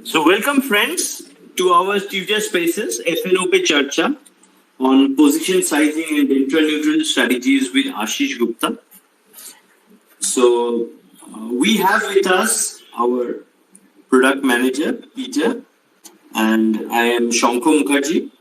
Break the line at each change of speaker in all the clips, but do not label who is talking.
So, welcome friends to our Tuesday Spaces FNOP Charcha on position sizing and dental neutral strategies with Ashish Gupta. So, we have with us our product manager Peter, and I am Shanko Mukherjee.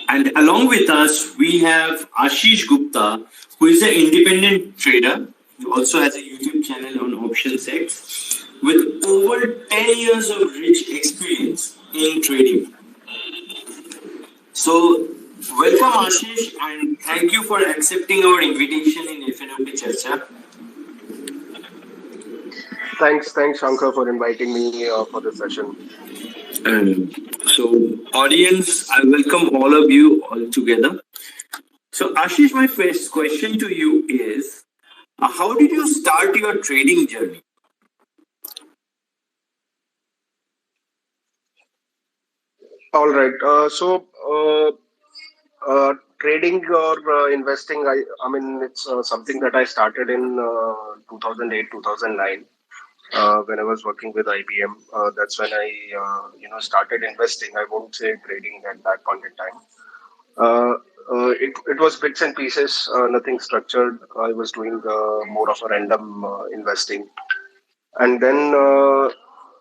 And along with us, we have Ashish Gupta, who is an independent trader. He also has a YouTube channel on OptionsX with over 10 years of rich experience in trading. So, welcome Ashish, and thank you for accepting our invitation in FNOP Charcha.
Thanks, Shankar, for inviting me for this session.
So, audience, I welcome all of you all together. So, Ashish, my first question to you is how did you start your trading journey?
All right. Trading or investing, I mean, it's something that I started in 2008, 2009. When I was working with IBM, that's when I, started investing. I won't say trading at that point in time. It was bits and pieces, nothing structured. I was doing more of a random investing. And then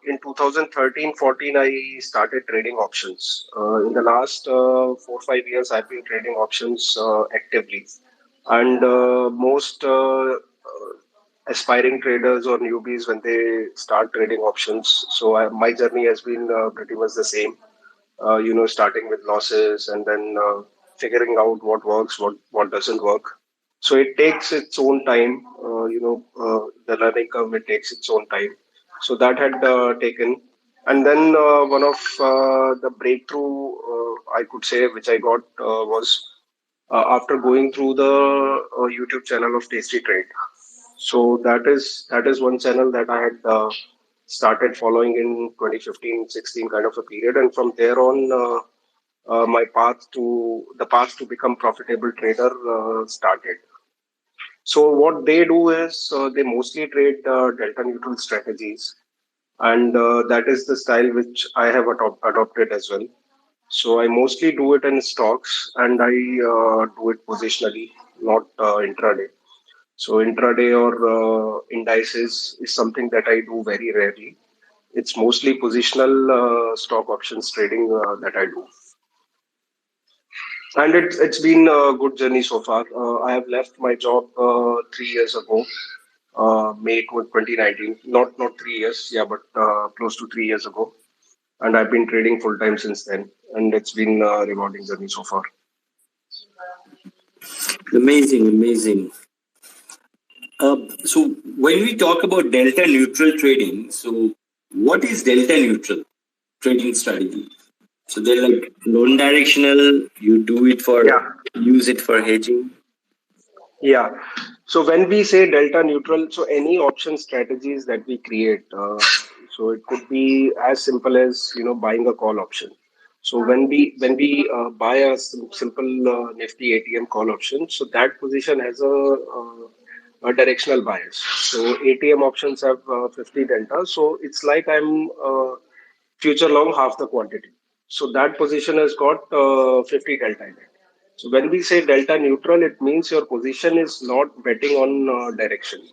in 2013-14, I started trading options. In the last 4 or 5 years, I've been trading options actively. And most aspiring traders or newbies, when they start trading options, my journey has been pretty much the same. Starting with losses and then figuring out what works, what doesn't work. So it takes its own time. The learning curve, it takes its own time. So that had taken, and then one of the breakthrough, I could say, which I got was after going through the YouTube channel of Tasty Trade. So that is one channel that I had started following in 2015-16 kind of a period, and from there on, my path to become profitable trader started. So what they do is they mostly trade delta neutral strategies, and that is the style which I have adopted as well. So I mostly do it in stocks, and I do it positionally, not intraday. So intraday or indices is something that I do very rarely. It's mostly positional stock options trading that I do, and it's been a good journey so far. I have left my job 3 years ago, May 2019. Not 3 years, yeah, but close to 3 years ago, and I've been trading full time since then, and it's been a rewarding journey so far.
Amazing, amazing. So when we talk about delta neutral trading, so what is delta neutral trading strategy? So they're like non-directional. You do it for
Yeah,
use it for hedging.
yeah. So when we say delta neutral, so any option strategies that we create, so it could be as simple as buying a call option. So when we buy a simple Nifty ATM call option, so that position has a directional bias. So ATM options have 50 delta, so it's like I'm future long half the quantity. So that position has got 50 delta in it. So when we say delta neutral, it means your position is not betting on direction.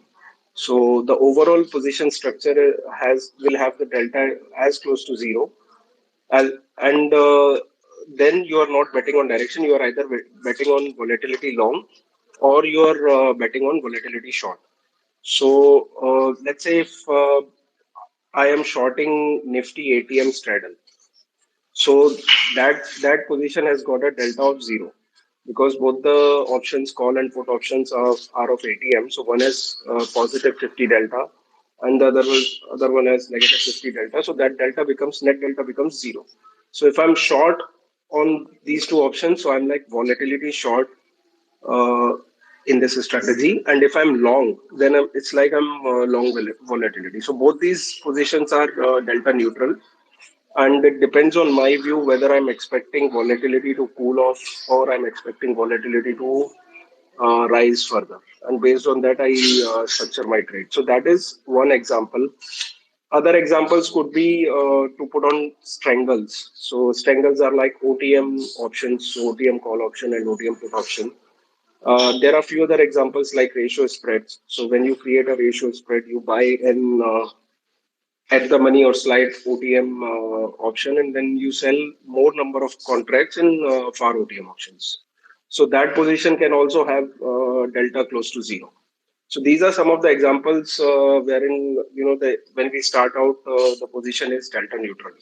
So the overall position structure has will have the delta as close to zero, and then you are not betting on direction. You are either betting on volatility long, or you are betting on volatility short. So let's say if I am shorting Nifty ATM straddle, so that position has got a delta of zero, because both the options call and put options are of ATM. So one has positive 50 delta, and the other one has negative 50 delta. So that net delta becomes zero. So if I'm short on these two options, so I'm like volatility short uh, in this strategy. And if I'm long, then it's like I'm long volatility. So both these positions are delta neutral, and it depends on my view whether I'm expecting volatility to cool off or I'm expecting volatility to rise further. And based on that, I structure my trade. So that is one example. Other examples could be to put on strangles. So strangles are like OTM options, OTM call option and OTM put option. There are few other examples like ratio spreads. So when you create a ratio spread, you buy an at the money or slide OTM option, and then you sell more number of contracts in far OTM options. So that position can also have delta close to zero. So these are some of the examples wherein when we start out, the position is delta neutral,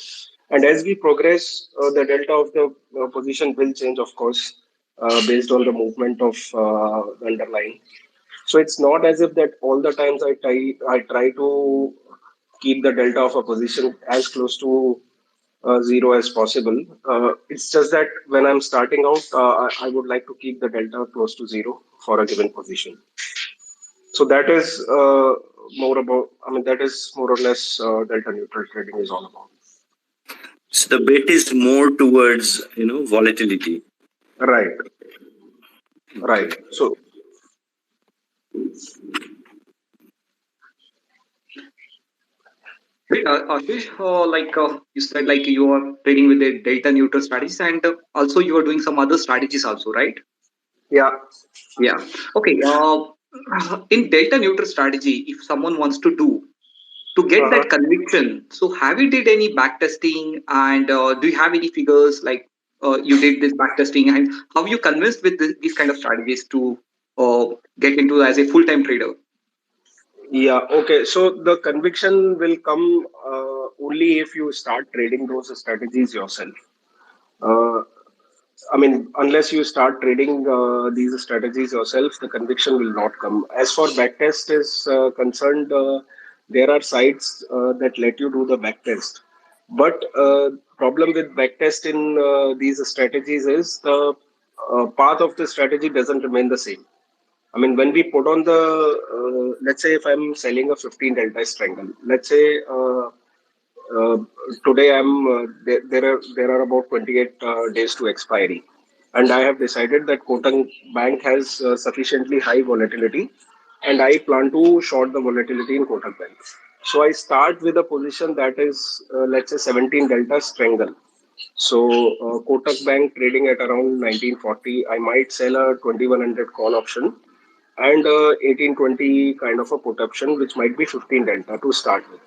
and as we progress, the delta of the position will change, of course, based on the movement of the underlying. So it's not as if that all the times I try to keep the delta of a position as close to zero as possible. It's just that when I'm starting out, I would like to keep the delta close to zero for a given position. So that is more about. I mean, that is more or less delta neutral trading is all about.
So the bet is more towards volatility.
Right. Right.
Okay.
So
Great, Ashish, you said, like you are trading with the delta neutral strategies, and also you are doing some other strategies also, right?
yeah.
Yeah. Okay. In delta neutral strategy, if someone wants to do to get
Uh-huh.
that conviction, so have you did any back testing, and do you have any figures like you did this back testing, and how you convinced with these kind of strategies to get into as a full time trader?
Yeah. Okay. So the conviction will come only if you start trading those strategies yourself. Uh, I mean, unless you start trading these strategies yourself, the conviction will not come. As for backtest is concerned, there are sites that let you do the backtest. But problem with backtest in these strategies is the path of the strategy doesn't remain the same. I mean, when we put on the, let's say if I'm selling a 15 delta strangle, let's say uh, today there are about 28 days to expiry, and I have decided that Kotak Bank has sufficiently high volatility, and I plan to short the volatility in Kotak Bank. So I start with a position that is let's say 17 delta strangle. So Kotak Bank trading at around 1940, I might sell a 2100 call option and 1820 kind of a put option, which might be 15 delta to start with.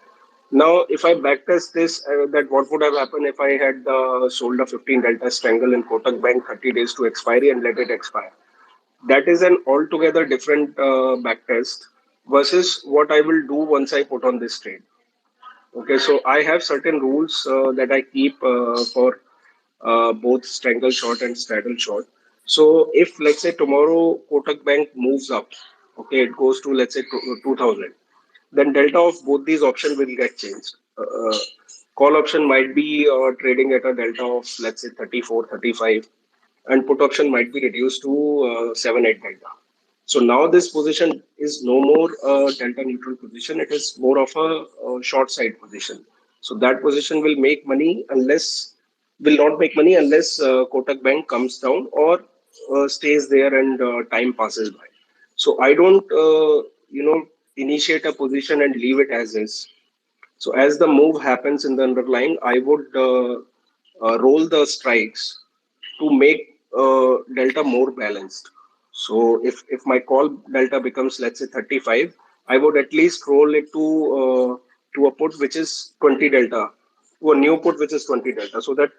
Now, if I backtest this, that what would have happened if I had sold a 15 delta strangle in Kotak Bank 30 days to expiry and let it expire? That is an altogether different backtest versus what I will do once I put on this trade. Okay, so I have certain rules that I keep for both strangle short and straddle short. So if let's say tomorrow Kotak Bank moves up, okay, it goes to let's say 2000, then delta of both these options will get changed. Call option might be trading at a delta of let's say 34, 35, and put option might be reduced to 7, 8 delta. So now this position is no more a delta neutral position. It is more of a short side position. So that position will not make money unless Kotak Bank comes down or stays there and time passes by. So I don't initiate a position and leave it as is. So as the move happens in the underlying, I would roll the strikes to make delta more balanced. So if my call delta becomes let's say 35, I would at least roll it to a put which is 20 delta, to a new put which is 20 delta, so that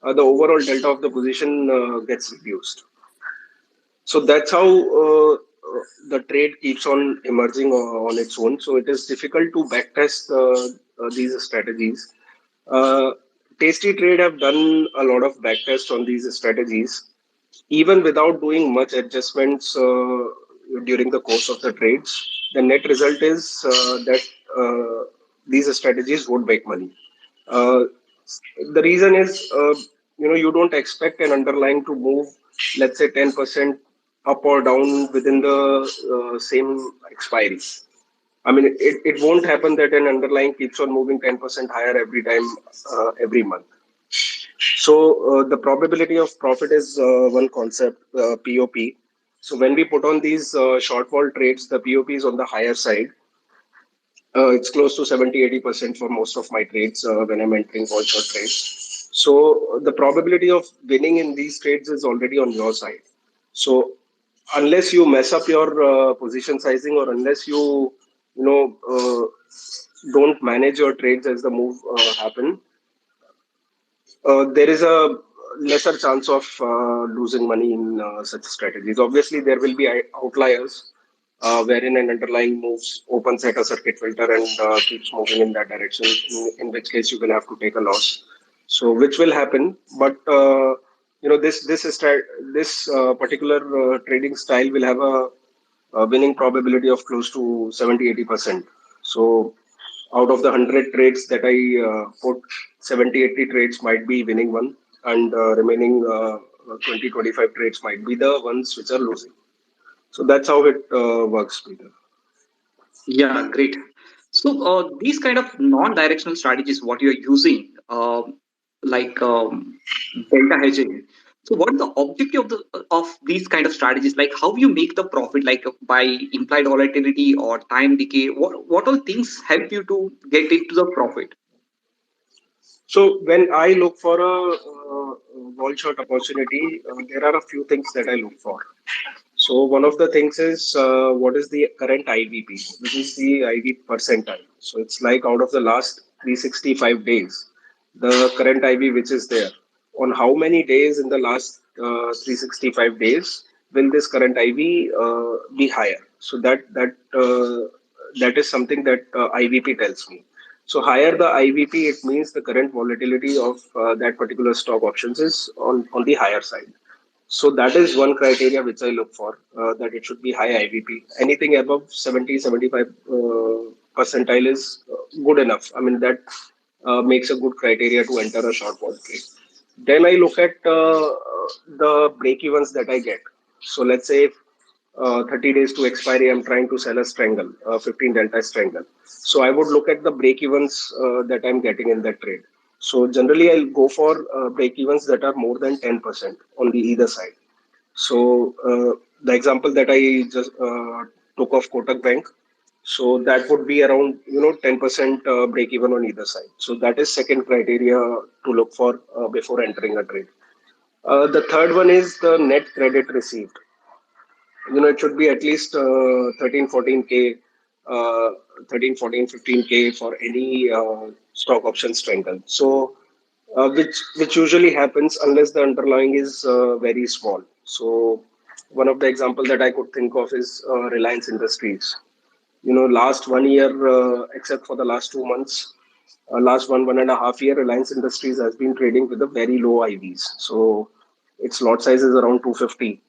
the overall delta of the position gets reduced. So that's how the trade keeps on emerging on its own. So it is difficult to backtest these strategies. Uh, Tasty Trade have done a lot of backtest on these strategies, even without doing much adjustments during the course of the trades. The net result is that these strategies would make money. Uh, the reason is, you don't expect an underlying to move, let's say 10% up or down within the same expiry. I mean, it won't happen that an underlying keeps on moving 10% higher every time, every month. So the probability of profit is one concept, POP. So when we put on these shortfall trades, the POP is on the higher side, It's close to 70-80% for most of my trades when I'm entering all short trades. So the probability of winning in these trades is already on your side. So unless you mess up your position sizing, or unless you know don't manage your trades as the move happen, there is a lesser chance of losing money in such strategies. Obviously, there will be outliers wherein an underlying moves opens at a circuit filter and keeps moving in that direction, in which case you will have to take a loss. So, which will happen, but this particular trading style will have a winning probability of close to 70-80%. So out of the 100 trades that I put, 70-80 trades might be winning one, and remaining 20-25 trades might be the ones which are losing. So that's how it works, Peter.
Yeah, great. So these kind of non-directional strategies, what you're using, like delta hedging. So what is the objective of these kind of strategies? Like how you make the profit, like by implied volatility or time decay? What all things help you to get into the profit?
So when I look for a wall shot opportunity, there are a few things that I look for. So one of the things is what is the current IVP, which is the IV percentile. So it's like out of the last 365 days, the current IV which is there. On how many days in the last 365 days will this current IV be higher? So that is something that IVP tells me. So higher the IVP, it means the current volatility of that particular stock options is on the higher side. So that is one criteria which I look for, that it should be high IVP. Anything above 70-75 percentile is good enough. I mean, that makes a good criteria to enter a short ball trade. Then I look at the break evens that I get. So let's say 30 days to expiry, I'm trying to sell a strangle, 15 delta strangle. So I would look at the break evens that I'm getting in that trade. So generally, I'll go for break evens that are more than 10% on the either side. So the example that I just took of Kotak Bank, so that would be around 10% break even on either side. So that is second criteria to look for before entering a trade. The third one is the net credit received. It should be at least 13 14k, 13 14 15k for any stock option strangle. So which usually happens unless the underlying is very small. So one of the example that I could think of is Reliance Industries. Last 1 year, except for the last 2 months, last 1.5 year, Reliance Industries has been trading with a very low IVs. So its lot size is around 250,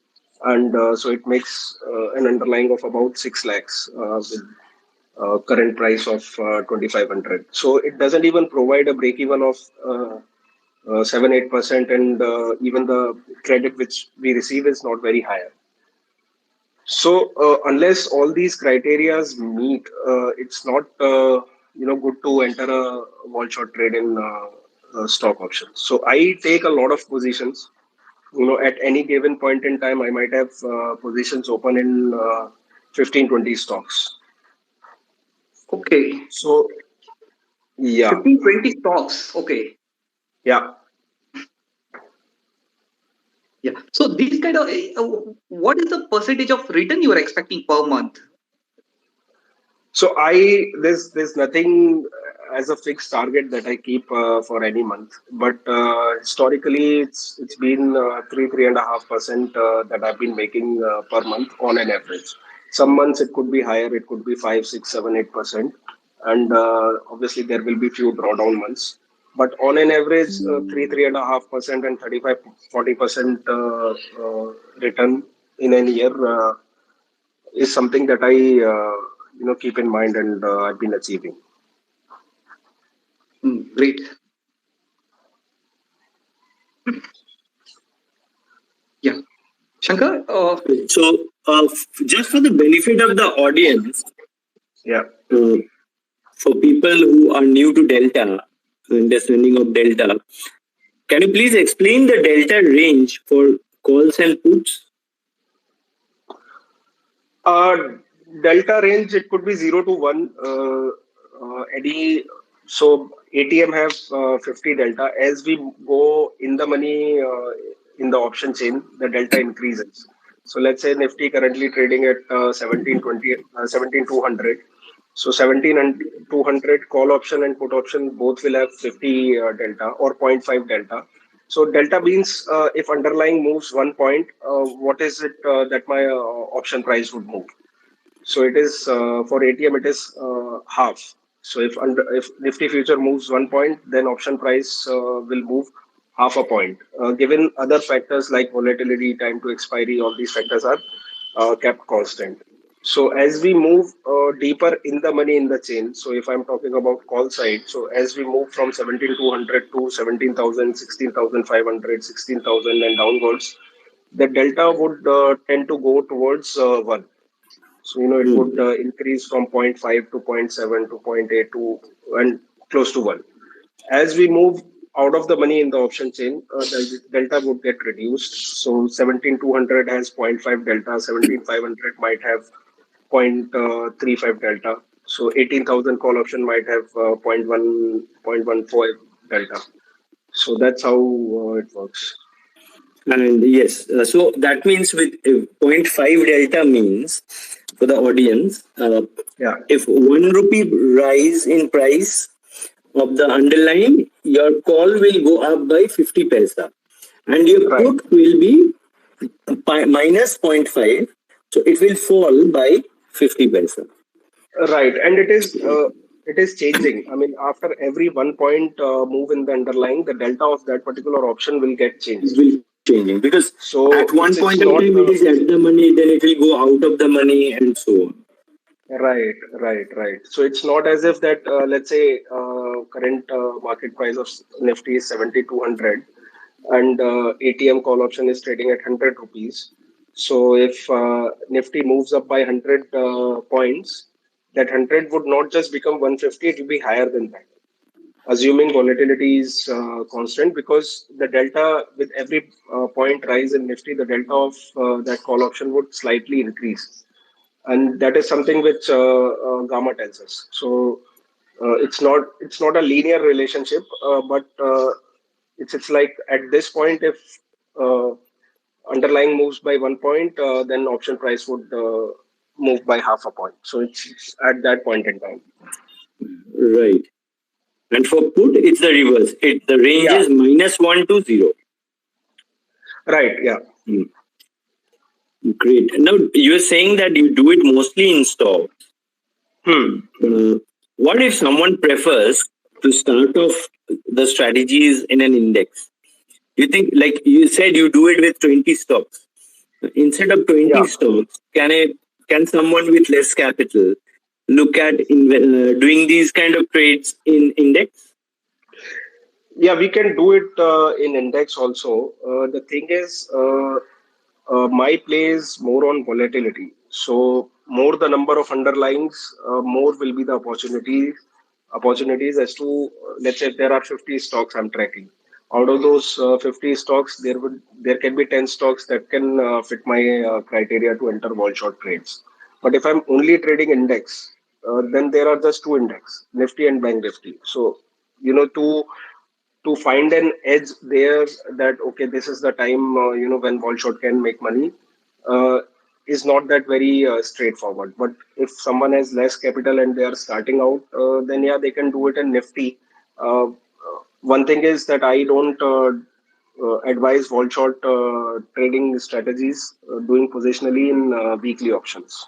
and so it makes an underlying of about 6 lakhs with current price of 2500. So it doesn't even provide a break even of 7-8%, and even the credit which we receive is not very high. So unless all these criterias meet, it's not good to enter a wall short trade in stock options. So I take a lot of positions. At any given point in time, I might have positions open in 15-20 stocks.
Okay,
So yeah,
15-20 stocks. Okay.
yeah.
Yeah. So these kind of what is the percentage of return you are expecting per month?
So there's nothing as a fixed target that I keep for any month, but historically it's been 3.5% that I've been making per month on an average. Some months it could be higher, it could be 5, 6, 7, 8%, and obviously there will be few drawdown months. But on an average, 3.5% and 35-40% return in a year is something that I keep in mind, and I've been achieving.
Great. Yeah. Shankar,
So, just for the benefit of the audience,
Yeah.
uh, for people who are new to Delta, understanding of Delta, can you please explain the Delta range for calls and puts?
Uh, Delta range, it could be 0 to 1. any so ATM have 50 delta. As we go in the money in the option chain, the delta increases. So let's say Nifty currently trading at 1720, 17,200. So 17 and 200 call option and put option both will have 50 delta or point 0.5 delta. So delta means if underlying moves 1 point, what is it that my option price would move? So it is for ATM it is half. So if Nifty future moves 1 point, then option price will move half a point. Given other factors like volatility, time to expiry, all these factors are kept constant. So as we move deeper in the money in the chain, so if I'm talking about call side, so as we move from 17,200 to 17,000, 16,500, 16,000 and downwards, the delta would tend to go towards 1. So, it
Hmm.
would increase from point 0.5 to point 0.7 to point 0.8 to and close to 1. As we move out of the money in the option chain, the delta would get reduced. So 17,200 has point 0.5 delta, 17,500 might have 0.35 delta. So 18,000 call option might have 0.1, 0.14 delta. So that's how it works.
And yes, so that means with zero point 0.5 delta means for the audience,
Yeah.
if 1 rupee rise in price of the underlying, your call will go up by 50 paisa and your
Right.
put will be minus 0.5. So it will fall by 50 paisa.
Right, and it is changing. I mean, after every 1 point move in the underlying, the delta of that particular option will get
It
changed.
will changing because
So
at one
it's
point of
not
time it is at the money, then it will go out of the money and so on.
right. So it's not as if that let's say current market price of Nifty is 7,200 and ATM call option is trading at 100 rupees. So if Nifty moves up by 100 points, that 100 would not just become 150; it will be higher than that, assuming volatility is constant, because the delta with every point rise in Nifty, the delta of that call option would slightly increase, and that is something which Gamma tells us. So it's not a linear relationship, but it's like at this point, if uh, underlying moves by 1 point, then option price would move by half a point. So it's at that point in time.
Right. And for put, it's the reverse. The range
Yeah.
is -1 to 0.
Right. Yeah.
Great. Now you're saying that you do it mostly in stock.
Hmm.
What if someone prefers to start off the strategies in an index? You think, like you said, you do it with 20 stocks. Instead of 20
Yeah.
stocks, can someone with less capital look at doing these kind of trades in index?
Yeah, we can do it in index also. The thing is, my play is more on volatility. So more the number of underlyings, more will be the opportunities as to let's say if there are 50 stocks I'm tracking. Out of those 50 stocks, there can be 10 stocks that can fit my criteria to enter wall short trades. But if I'm only trading index, then there are just two index, Nifty and Bank Nifty. So to find an edge there, that okay, this is the time when wall short can make money, uh, is not that very straightforward. But if someone has less capital and they are starting out, then yeah, they can do it in Nifty. One thing is that I don't advise wall short trading strategies doing positionally in weekly options,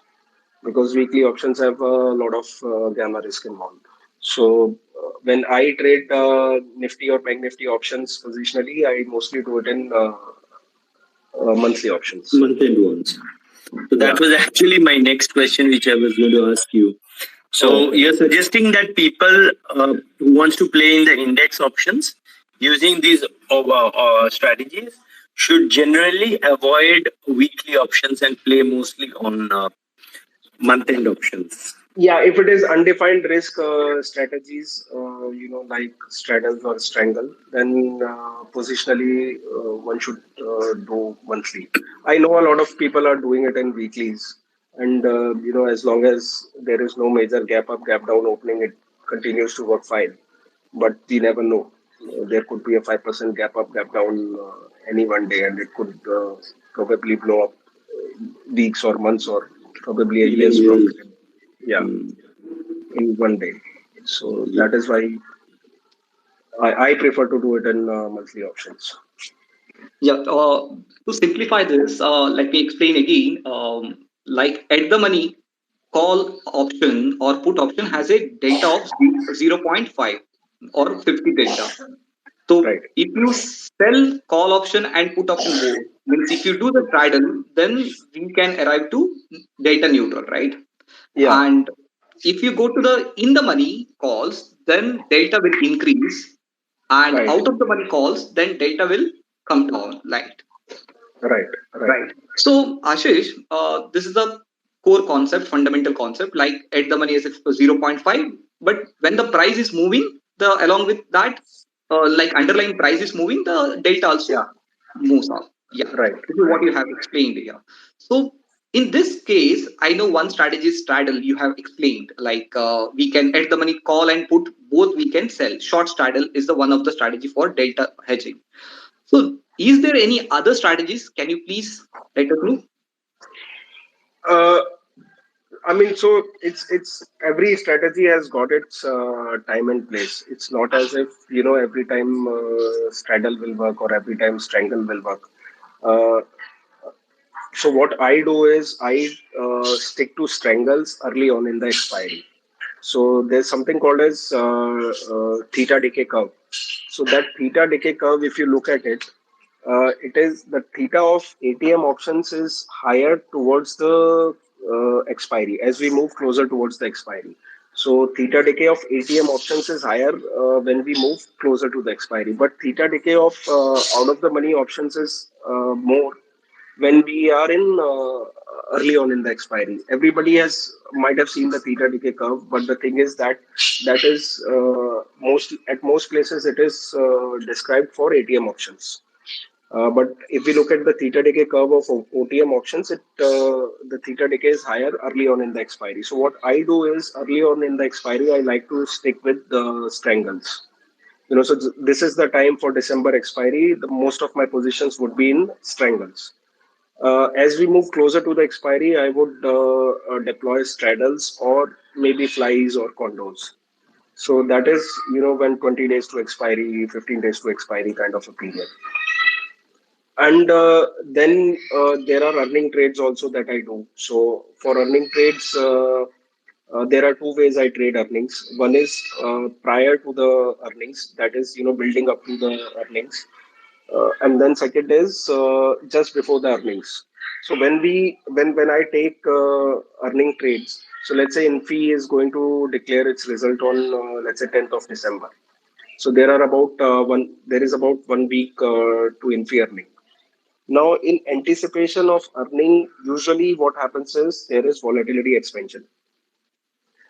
because weekly options have a lot of gamma risk involved. So when I trade Nifty or Bank Nifty options positionally, I mostly do it in monthly options.
Month-end ones. So
Yeah.
that was actually my next question, which I was going to ask you. So
Okay.
you're suggesting that people who wants to play in the index options using these strategies should generally avoid weekly options and play mostly on month-end options.
Yeah, if it is undefined risk strategies, like straddle or strangle, then positionally one should do monthly. I know a lot of people are doing it in weeklies, and as long as there is no major gap up, gap down opening, continues to work fine, but we never know. There could be a 5% gap up, gap down any one day, and it could probably blow up weeks or months or probably a
Even
year's
years.
profit. Yeah,
Mm.
in one day. So that is why I prefer to do it in monthly options.
Yeah. To simplify this, let me explain again. Like at the money, call option or put option has a delta of 0.5 or 50 delta. So
Right.
if you sell call option and put option both, means if you do the straddle, then we can arrive to delta neutral, right?
Yeah.
And if you go to the in the money calls, then delta will increase, and
Right.
out of the money calls, then delta will come down, right?
Right. Right.
Right. So, Ashish, this is the core concept, fundamental concept. Like at the money is 0.5, but when the price is moving, the along with that, like underlying price is moving, the delta also
Yeah.
moves up. Yeah,
Right.
this is what
Right.
you have explained here. So, in this case, I know one strategy is straddle. You have explained like we can at the money call and put both. We can sell. Short straddle is the one of the strategy for delta hedging. So, is there any other strategies? Can you please let us know?
Uh, I mean, so it's every strategy has got its time and place. It's not as if every time straddle will work or every time strangle will work. Uh, so what I do is I stick to strangles early on in the expiry. So there's something called as theta decay curve. So that theta decay curve, if you look at it, it is the theta of ATM options is higher towards the expiry as we move closer towards the expiry. So theta decay of ATM options is higher when we move closer to the expiry, but theta decay of out of the money options is more when we are in early on in the expiry. Everybody has might have seen the theta decay curve, but the thing is that that is most places it is described for ATM options. But if we look at the theta decay curve of OTM options, the theta decay is higher early on in the expiry. So what I do is early on in the expiry, I like to stick with the strangles. So this is the time for December expiry. The most of my positions would be in strangles. As we move closer to the expiry, I would deploy straddles or maybe flies or condos. So that is, when 20 days to expiry, 15 days to expiry kind of a period. And then there are earning trades also that I do. So for earning trades, there are two ways I trade earnings. One is prior to the earnings, that is, building up to the earnings. And then second is just before the earnings. So when I take earning trades, so let's say Infi is going to declare its result on let's say 10th of December. So there is about 1 week to Infi earning. Now, in anticipation of earning, usually what happens is there is volatility expansion.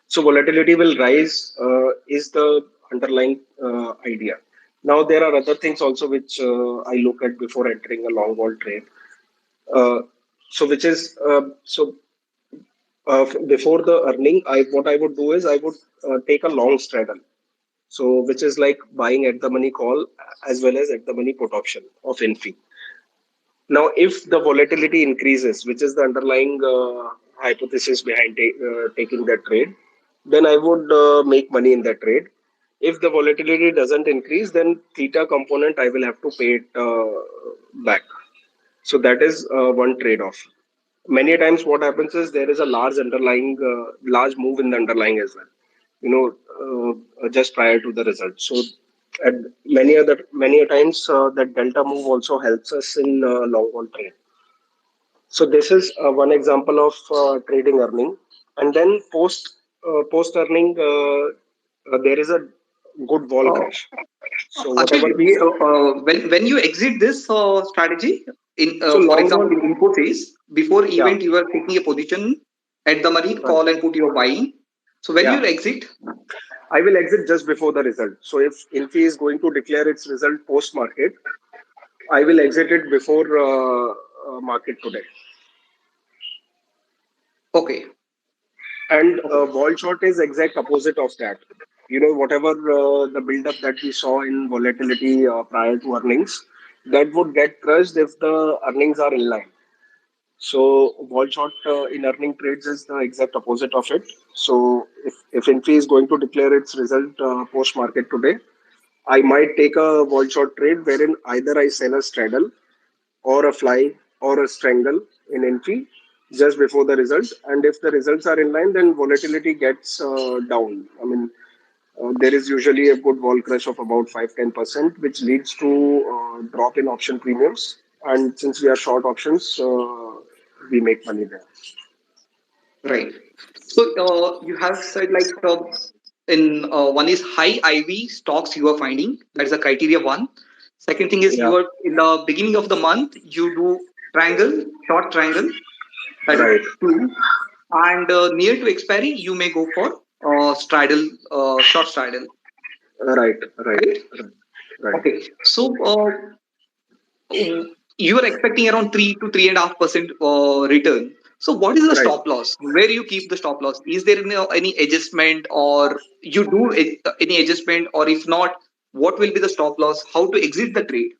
So volatility will rise is the underlying idea. Now there are other things also which I look at before entering a long vol trade. Uh, so which is before the earning, I what I would do is I would take a long straddle. So which is like buying at the money call as well as at the money put option of Infi. Now, if the volatility increases, which is the underlying hypothesis behind taking that trade, then I would make money in that trade. If the volatility doesn't increase, then theta component I will have to pay it back. So that is one trade-off. Many times, what happens is there is a large move in the underlying as well. Just prior to the result. So, at many a times that delta move also helps us in long haul trade. So this is one example of trading earning, and then post earning there is a good vol
Uh,
crash. So
Ashish,
whatever we
when you exit this strategy, in
so
for
long
example,
vol,
in Infosys, before
yeah,
event, you were taking a position at the money
right,
call and put your buying. So when
yeah.
you exit,
I will exit just before the result. So if Infi is going to declare its result post market, I will exit it before market today.
okay,
And
okay,
vol short is exact opposite of that. whatever the buildup that we saw in volatility prior to earnings, that would get crushed if the earnings are in line. So vol short in earning trades is the exact opposite of it. So if Infi is going to declare its result post market today, I might take a vol short trade wherein either I sell a straddle or a fly or a strangle in Infi just before the result. And if the results are in line, then volatility gets down. I mean, there is usually a good vol crush of about 5-10%, which leads to drop in option premiums. And since we are short options, we make money there.
Right. So you have said like in one is high IV stocks you are finding. That is a criteria one. Second thing is
Yeah,
you are in the beginning of the month you do triangle, short triangle. That is
right,
two. And near to expiry you may go for straddle, short straddle.
right, right,
Right.
right, right,
Okay. So you are expecting around 3 to 3.5% return. So what is the
right.
stop loss? Where you keep the stop loss? Is there any adjustment, or you do any adjustment, or if not, what will be the stop loss? How to exit the trade?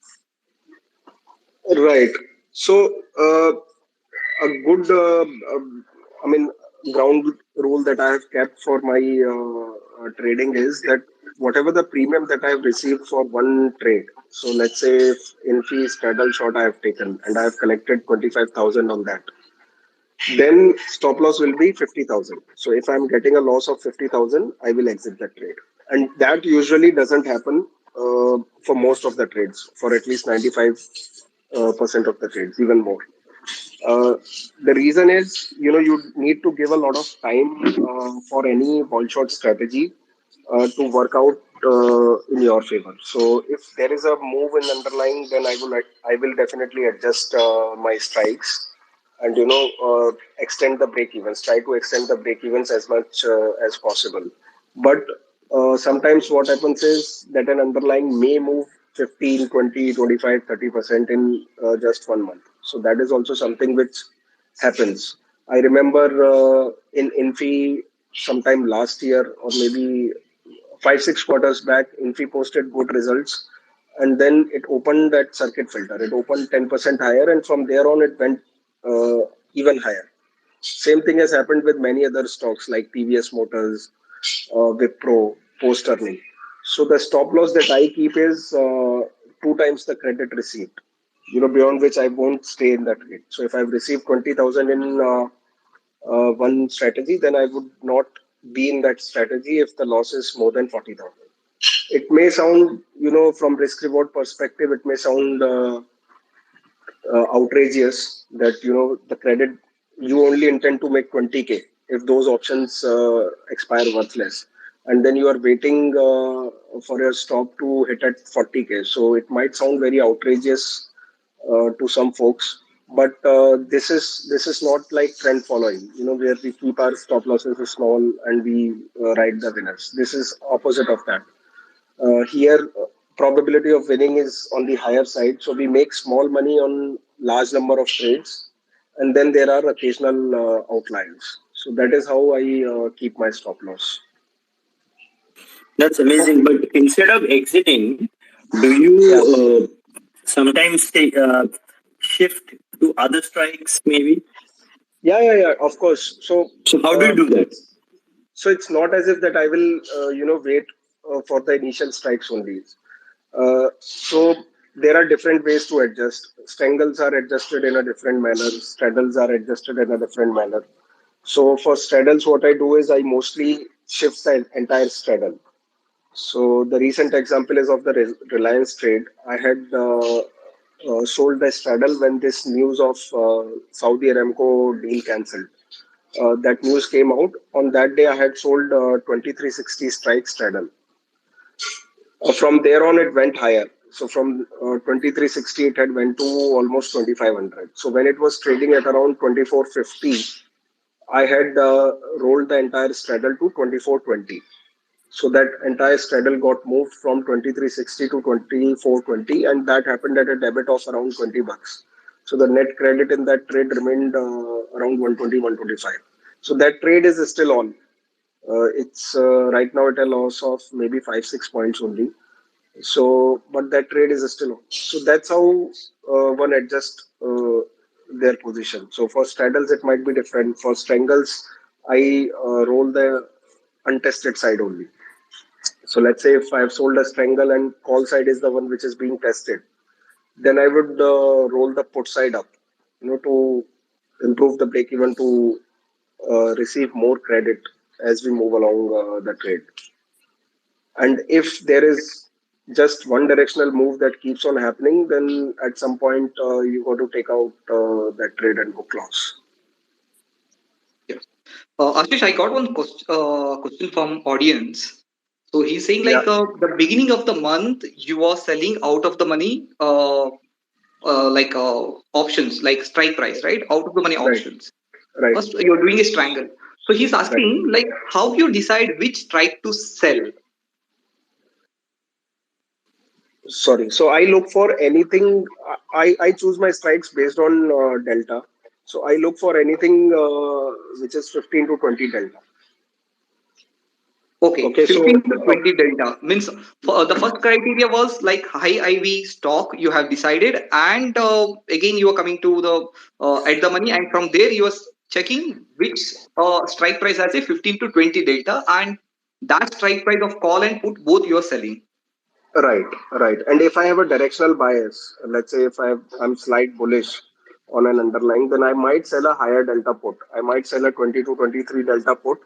Right. So, a good, I mean, ground rule that I have kept for my trading is that whatever the premium that I have received for one trade. So, let's say if in fee straddle short I have taken and I have collected 25,000 on that, then stop loss will be 50,000. So, if I'm getting a loss of 50,000, I will exit that trade. And that usually doesn't happen for most of the trades, for at least 95 percent of the trades, even more. Uh, the reason is, you need to give a lot of time for any ball short strategy to work out in your favor. So if there is a move in underlying, then I will definitely adjust my strikes and extend the break evens. Try to extend the break evens as much as possible. But sometimes what happens is that an underlying may move 15, 20, 25, 30% in just 1 month. So that is also something which happens. I remember in Infi sometime last year or maybe 5-6 quarters back, Infi posted good results, and then it opened that circuit filter. It opened 10% higher, and from there on, it went even higher. Same thing has happened with many other stocks like TVS Motors, Wipro, post earning. So the stop loss that I keep is 2 times the credit received. Beyond which I won't stay in that trade. So if I've received 20,000 in one strategy, then I would not be in that strategy if the loss is more than 40,000. It may sound, from risk reward perspective, it may sound outrageous that, the credit, you only intend to make 20K if those options expire worthless. And then you are waiting for your stop to hit at 40K. So it might sound very outrageous to some folks, but this is not like trend following, where we keep our stop losses small and we ride the winners. This is opposite of that. Here, probability of winning is on the higher side, so we make small money on large number of trades, and then there are occasional outliers. So that is how I keep my stop loss.
That's amazing.
Okay.
But instead of exiting, do
Yeah,
you sometimes shift to other strikes, maybe?
yeah. Of course. So
So how do you
uh,
do that?
it's not as if that I will wait for the initial strikes only. So there are different ways to adjust. Strangles are adjusted in a different manner. Straddles are adjusted in a different manner. So for straddles, what I do is I mostly shift the entire straddle. So the recent example is of the Reliance trade. I had sold the straddle when this news of Saudi Aramco deal cancelled. That news came out. On that day, I had sold 2360 strike straddle. From there on, it went higher. So from 2360, it had went to almost 2500. So when it was trading at around 2450, I had rolled the entire straddle to 2420. So that entire straddle got moved from 2360 to 2420, and that happened at a debit of around $20. So the net credit in that trade remained around 120, 125. So that trade is still on. It's right now at a loss of maybe 5-6 points only. So, but that trade is still on. So that's how one adjusts their position. So for straddles, it might be different. For strangles, I roll the untested side only. So let's say if I've sold a strangle and call side is the one which is being tested, then I would roll the put side up, to improve the break even to receive more credit as we move along the trade. And if there is just one directional move that keeps on happening, then at some point you got to take out that trade and book loss.
Yes. Ashish, I got one question from audience. So he's saying
Yeah,
like the beginning of the month you are selling out of the money like options like strike price, right? Out of the money
right,
options.
right,
First you're doing a strangle. So he's
right.
asking like how you decide which strike to sell.
Sorry. So I look for anything. I choose my strikes based on delta. So I look for anything which is 15 to 20 delta.
Okay,
Okay.
15
So
to 20 delta means for, the first criteria was like high IV stock you have decided, and again you are coming to the at the money, and from there you are checking which strike price has a 15 to 20 delta, and that strike price of call and put both you are selling.
right, right. And if I have a directional bias, let's say if I'm slight bullish on an underlying, then I might sell a higher delta put. I might sell a 20 to 23 delta put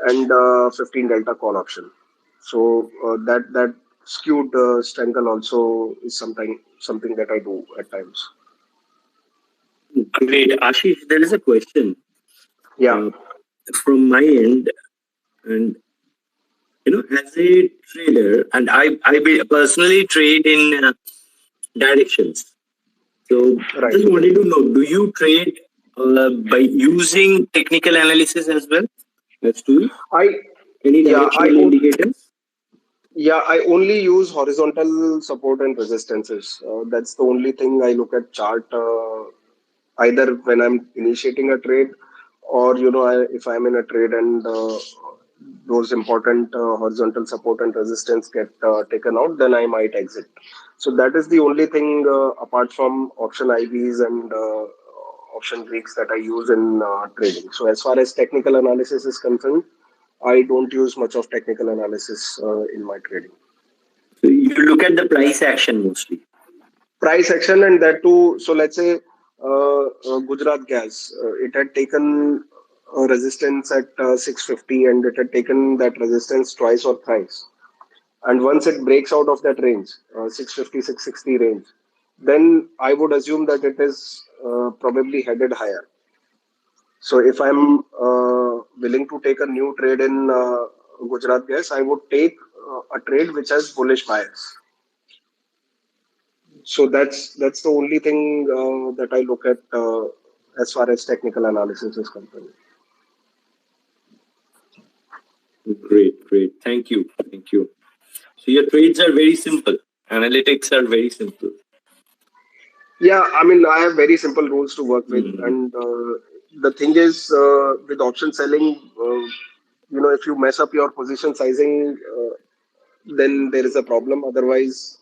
and 15 delta call option. So that skewed strangle also is something that I do at times.
Great. Ashish, there is a question
Yeah,
uh, from my end. And, as a trader, and personally trade in directions. So,
right.
just wanted to know, do you trade by using technical analysis as well as tools?
I
Any
yeah I
directional
o-
indicators?
yeah I only use horizontal support and resistances. That's the only thing I look at chart. Either when I'm initiating a trade, or if I'm in a trade and those important horizontal support and resistance get taken out, then I might exit. So that is the only thing apart from option IVs and option Greeks that I use in trading. So as far as technical analysis is concerned, I don't use much of technical analysis in my trading.
So, you look at the price action mostly.
Price action, and that too. So let's say Gujarat Gas, it had taken a resistance at 650, and it had taken that resistance twice or thrice. And once it breaks out of that range, 650, range, then I would assume that it is probably headed higher. So if I'm willing to take a new trade in Gujarat Gas, I would take a trade which has bullish bias. So that's the only thing that I look at as far as technical analysis is concerned.
Great, great. Thank you. Thank you. So, your trades are very simple. Analytics are very simple.
Yeah, I mean, I have very simple rules to work with,
Hmm.
and the thing is, with option selling, if you mess up your position sizing, then there is a problem. Otherwise,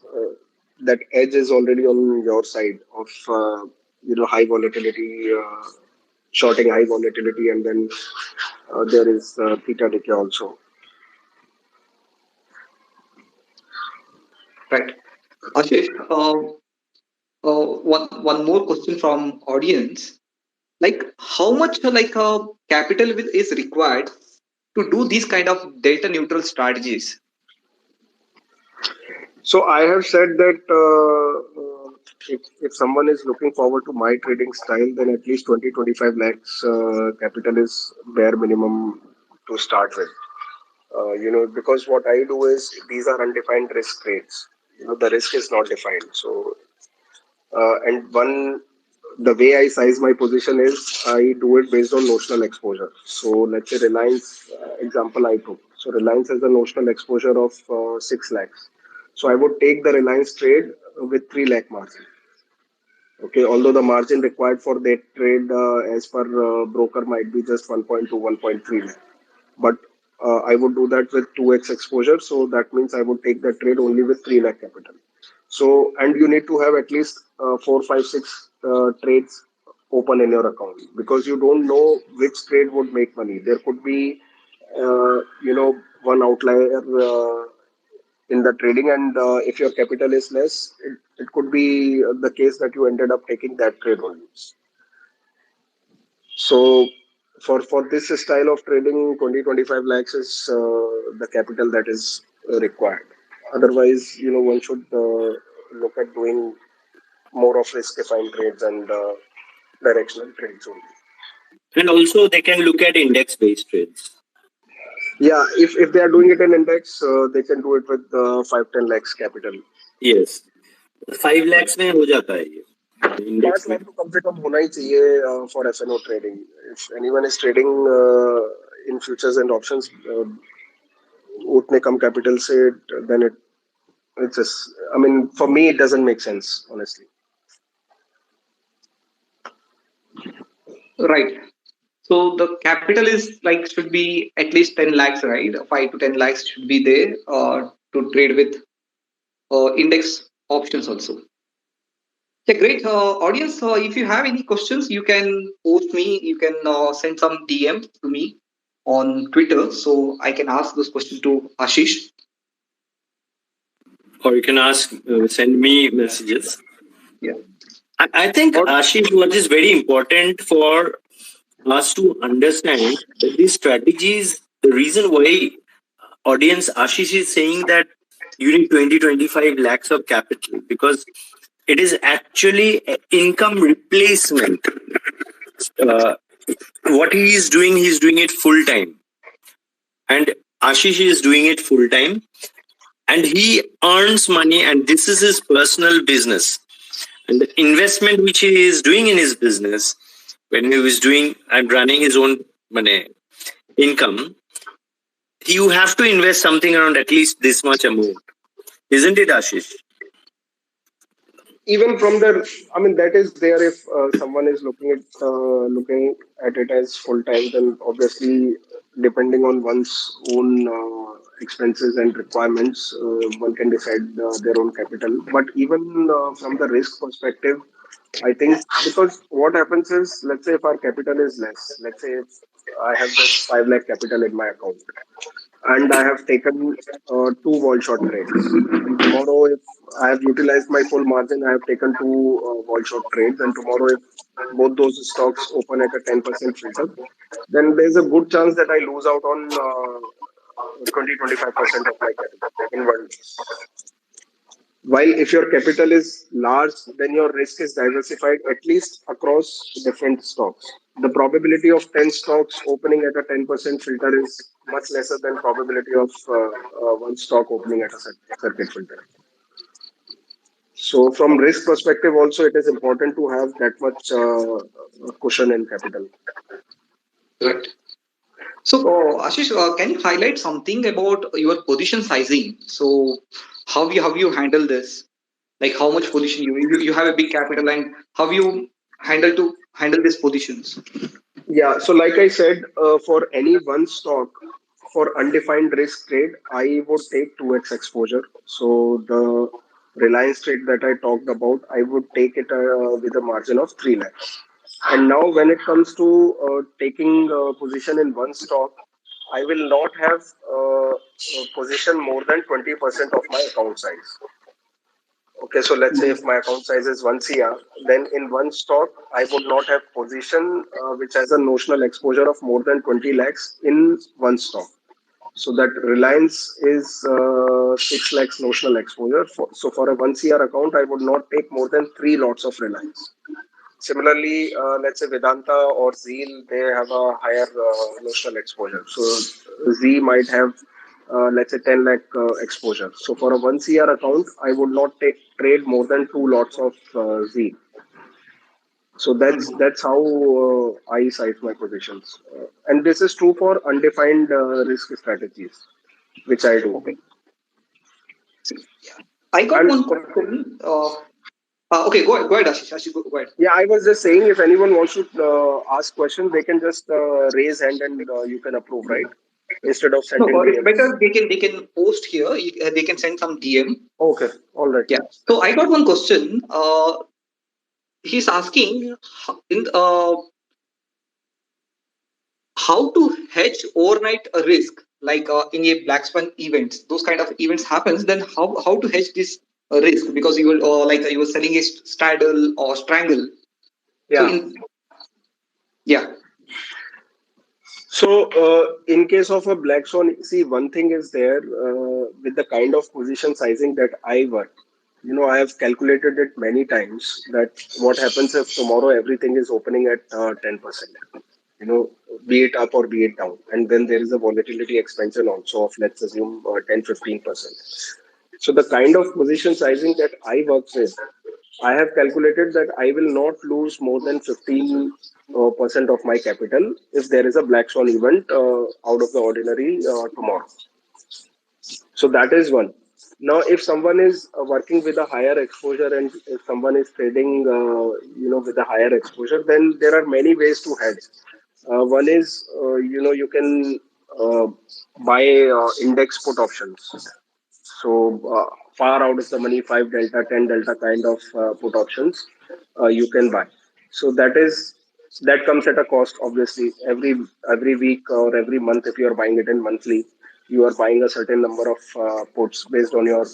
that edge is already on your side of high volatility, shorting high volatility, and then there is theta decay also.
Right. Ashish, one more question from audience. Like how much like capital is required to do these kind of delta neutral strategies?
So I have said that if someone is looking forward to my trading style, then at least 20-25 lakhs capital is bare minimum to start with. Because what I do is these are undefined risk trades. The risk is not defined. So and one the way I size my position is I do it based on notional exposure. So let's say Reliance example I took. So Reliance has a notional exposure of 6 lakhs. So I would take the Reliance trade with 3 lakh margin. Okay, although the margin required for that trade as per broker might be just 1.2, 1.3 lakh. But I would do that with 2x exposure. So that means I would take that trade only with 3 lakh capital. So, and you need to have at least 4, 5, 6 trades open in your account, because you don't know which trade would make money. There could be, one outlier in the trading, and if your capital is less, it could be the case that you ended up taking that trade only. So for this style of trading, 20-25 lakhs is the capital that is required. Otherwise, one should look at doing more of risk defined trades and directional trades only.
And also, they can look at index based trades.
Yeah, if they are doing it in index, they can do it with 5-10 lakhs capital.
Yes, 5 lakhs में हो जाता है ये
5
index में.
लाख तो कम से कम होना ही चाहिए for F&O trading. If anyone is trading in futures and options, उतने कम capital से, then it's just, I mean, for me, it doesn't make sense, honestly.
Right. So the capital is like should be at least 10 lakhs, right? 5 to 10 lakhs should be there to trade with index options also. Yeah, great. Audience, if you have any questions, you can post me. You can send some DM to me on Twitter, so I can ask those questions to Ashish.
Or you can ask, send me messages.
Yeah.
I think, Ashish, what is very important for us to understand that these strategies, the reason why audience Ashish is saying that you need 20-25 lakhs of capital, because it is actually an income replacement. What he's doing it full time. And Ashish is doing it full time. And he earns money, and this is his personal business. And the investment which he is doing in his business, when he was doing and running his own money, income, you have to invest something around at least this much amount. Isn't it, Ashish?
Even from the, I mean, that is there if someone is looking at it as full time, then obviously, depending on one's own expenses and requirements, one can decide their own capital. But even from the risk perspective, I think, because what happens is, let's say if our capital is less, let's say if I have just 5 lakh capital in my account, and I have taken two wall short trades. And tomorrow, if I have utilized my full margin, I have taken two wall short trades. And tomorrow, if both those stocks open at a 10% filter, then there's a good chance that I lose out on 20-25% of my capital in 1 day. While if your capital is large, then your risk is diversified at least across different stocks. The probability of 10 stocks opening at a 10% filter is much lesser than probability of one stock opening at a circuit filter. So from risk perspective also, it is important to have that much cushion in capital.
Right. So, Ashish, can you highlight something about your position sizing? So, how you handle this? Like how much position you have a big capital, and how you handle these positions?
Yeah, so like I said, for any one stock, for undefined risk trade, I would take 2x exposure. So the Reliance trade that I talked about, I would take it with a margin of 3 lakhs. And now, when it comes to taking position in one stock, I will not have a position more than 20% of my account size. Okay, so let's say if my account size is 1 CR, then in one stock, I would not have position which has a notional exposure of more than 20 lakhs in one stock. So that Reliance is 6 lakhs notional exposure. So for a 1 CR account, I would not take more than 3 lots of Reliance. Similarly, let's say Vedanta or Zeal, they have a higher notional exposure. So Z might have, let's say, 10 lakh exposure. So for a 1 CR account, I would not trade more than 2 lots of Z. So that's how I size my positions. And this is true for undefined risk strategies, which I do.
Okay. I got one question. Okay, go ahead, Ashish. Ashish, go ahead.
Yeah, I was just saying, if anyone wants to ask questions, they can just raise hand and you can approve, right? instead of
No,
sending
or it's
DMs.
better they can post here. They can send some DM.
Okay, all right.
Yeah. So I got one question. He's asking in how to hedge overnight a risk, like in a black swan events. Those kind of events happens. Then how to hedge this risk, because you will like you were selling a straddle or strangle. So
Yeah.
in yeah.
So, in case of a black swan, see, one thing is there with the kind of position sizing that I work. I have calculated it many times that what happens if tomorrow everything is opening at 10%, be it up or be it down. And then there is a volatility expansion also of, let's assume, 10-15%. So, the kind of position sizing that I work with, I have calculated that I will not lose more than 15 percent of my capital if there is a black swan event out of the ordinary tomorrow. So that is one. Now, if someone is working with a higher exposure and if someone is trading, with a higher exposure, then there are many ways to hedge. One is, you can uh, buy index put options. So far out of the money, 5 delta, 10 delta kind of put options you can buy. So that comes at a cost. Obviously, every week or every month, if you are buying it in monthly, you are buying a certain number of puts based on your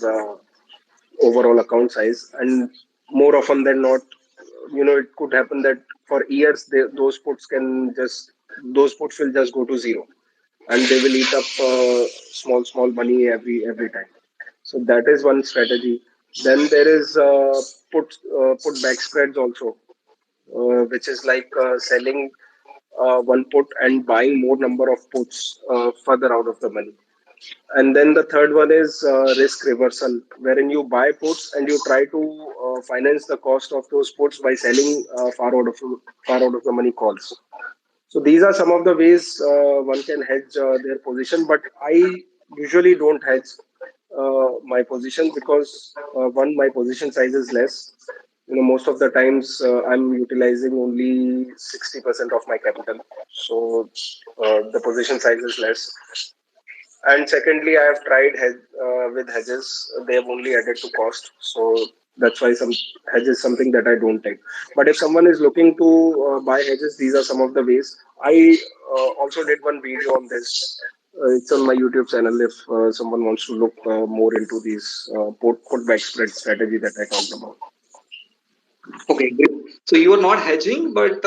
overall account size. And more often than not, it could happen that for years those puts will just go to zero, and they will eat up small money every time. So that is one strategy. Then there is put back spreads also, which is like selling one put and buying more number of puts further out of the money. And then the third one is risk reversal, wherein you buy puts and you try to finance the cost of those puts by selling far out of the money calls. So these are some of the ways one can hedge their position, but I usually don't hedge my position because one, my position size is less. Most of the times I'm utilizing only 60% of my capital, so the position size is less. And secondly, I have tried with hedges; they have only added to cost, so that's why some hedge is something that I don't take. But if someone is looking to buy hedges, these are some of the ways. I also did one video on this. It's on my YouTube channel if someone wants to look more into these put back spread strategy that I talked about.
Okay, great. So you are not hedging, but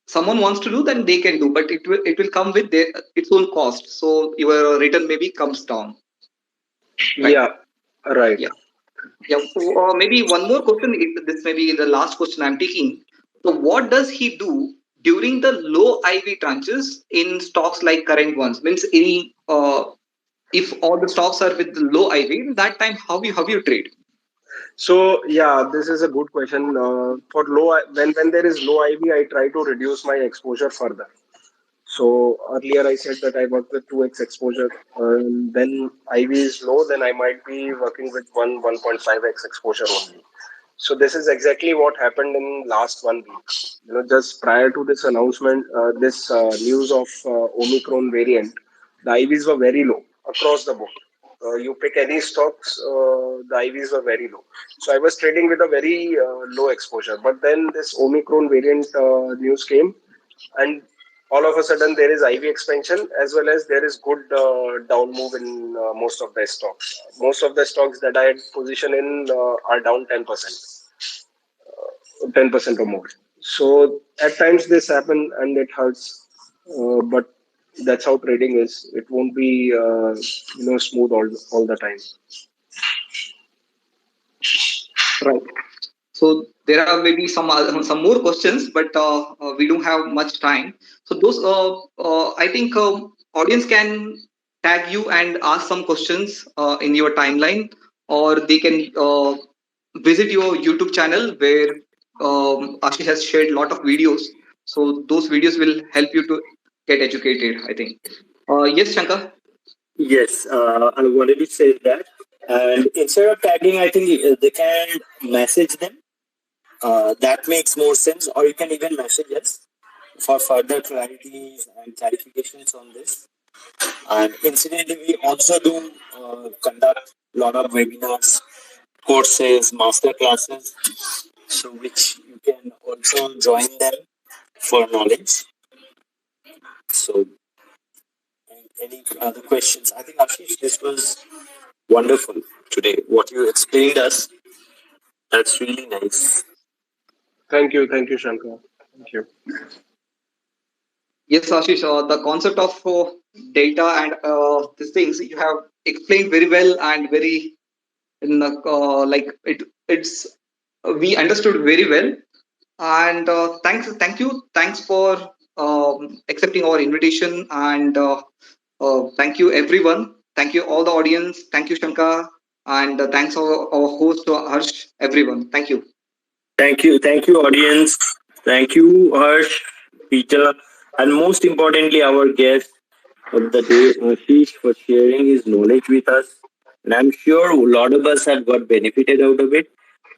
someone wants to do, then they can do, but it will come with its own cost. So your return maybe comes down, right?
Yeah, right.
Yeah. Yeah. Maybe one more question. This may be the last question I'm taking. So what does he do during the low IV tranches in stocks like current ones? Means any if all the stocks are with the low IV, that time how you trade?
So yeah, this is a good question. For when there is low IV, I try to reduce my exposure further. So earlier I said that I work with 2x exposure. Then IV is low, then I might be working with 1.5x exposure only. So this is exactly what happened in last 1 week. Just prior to this announcement, this news of Omicron variant, the IVs were very low across the board. You pick any stocks, the IVs were very low. So I was trading with a very low exposure. But then this Omicron variant news came, and all of a sudden there is IV expansion as well as there is good down move in most of the stocks. Most of the stocks that I had position in are down 10% or more. So at times this happen and it hurts, but that's how trading is. It won't be smooth all the time.
Right. So there are maybe some more questions, but we don't have much time. So those I think audience can tag you and ask some questions in your timeline, or they can visit your YouTube channel where Ashish has shared a lot of videos. So those videos will help you to get educated, I think. Yes, Shankar.
Yes, I wanted to say that. And instead of tagging, I think they can message them. That makes more sense. Or you can even message us for further clarities and clarifications on this. And incidentally, we also do conduct a lot of webinars, courses, master classes, so which you can also join them for knowledge. So, any other questions? I think Ashish, this was wonderful today. What you explained us, that's really nice.
Thank you, Shankar. Thank you.
Yes, Ashish, the concept of data and these things you have explained very well and very in the, like it's we understood very well. And thanks for accepting our invitation. And thank you, everyone. Thank you, all the audience. Thank you, Shankar. And thanks our host, Harsh, everyone. Thank you.
Thank you, audience. Thank you, Harsh, Peter, and most importantly, our guest of the day, Ashish, for sharing his knowledge with us. And I'm sure a lot of us have got benefited out of it.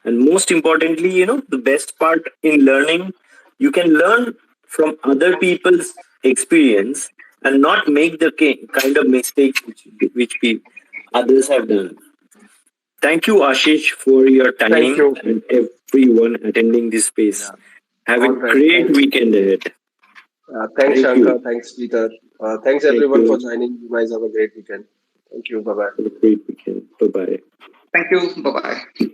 And most importantly, the best part in learning, you can learn from other people's experience and not make the kind of mistakes which others have done. Thank you, Ashish, for your
Thank
timing
you.
and everyone attending this space.
Yeah.
Have a
All right.
great
Thanks.
weekend ahead.
Thanks,
Thank
Shankar.
you.
Thanks, Peter. Thanks,
Thank
everyone, for
you.
joining. You guys have a great weekend. Thank you. Bye bye.
Have a great weekend. Bye bye.
Thank you. Bye bye.